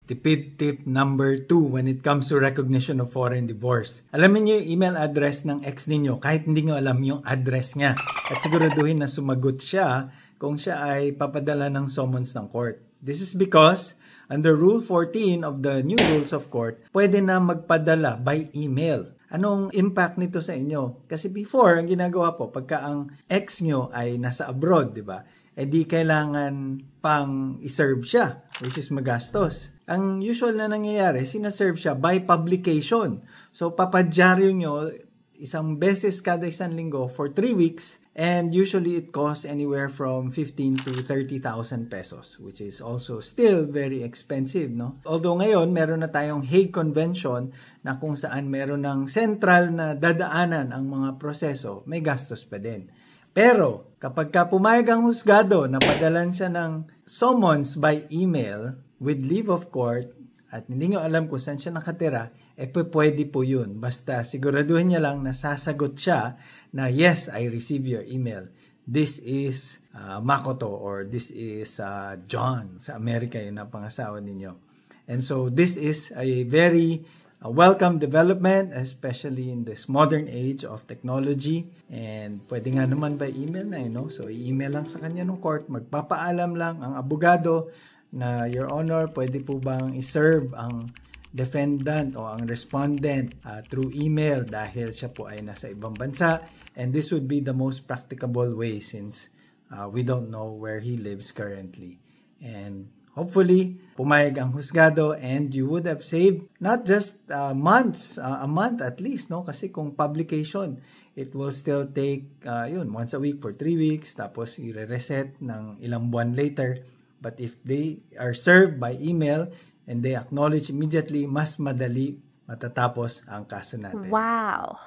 Tipid tip number 2 when it comes to recognition of foreign divorce. Alamin niyo yung email address ng ex ninyo kahit hindi niyo alam yung address niya. At siguraduhin na sumagot siya kung siya ay papadala ng summons ng court. This is because under Rule 14 of the new rules of court, pwede na magpadala by email. Anong impact nito sa inyo? Kasi before, ang ginagawa po, pagka ang ex nyo ay nasa abroad, di ba? Di kailangan pang iserve siya, which is magastos. Ang usual na nangyayari, sinaserve siya by publication. So, papadyaryo nyo isang beses kada isang linggo for 3 weeks, and usually it costs anywhere from 15 to 30,000 pesos, which is also still very expensive, no? Although ngayon, meron na tayong Hague Convention na kung saan meron ng central na dadaanan ang mga proseso, may gastos pa din. Pero, kapag pumayag ang husgado na padalan siya ng summons by email with leave of court at hindi nyo alam kung saan siya nakatira, pwede po yun. Basta siguraduhin niya lang na sasagot siya na, yes, I receive your email. This is Makoto or this is John. Sa Amerika yun ang pangasawa ninyo. And so, this is a very welcome development, especially in this modern age of technology. And pwede nga naman by email na yun, no? So, i-email lang sa kanya ng court. Magpapaalam lang ang abogado na, Your Honor, pwede po bang iserve ang defendant o ang respondent through email dahil siya po ay nasa ibang bansa. And this would be the most practicable way since we don't know where he lives currently. And hopefully, pumayag ang husgado and you would have saved not just months, a month at least, no? Kasi kung publication, it will still take once a week for 3 weeks, tapos i-reset ng ilang buwan later. But if they are served by email and they acknowledge immediately, mas madali matatapos ang kaso natin. Wow!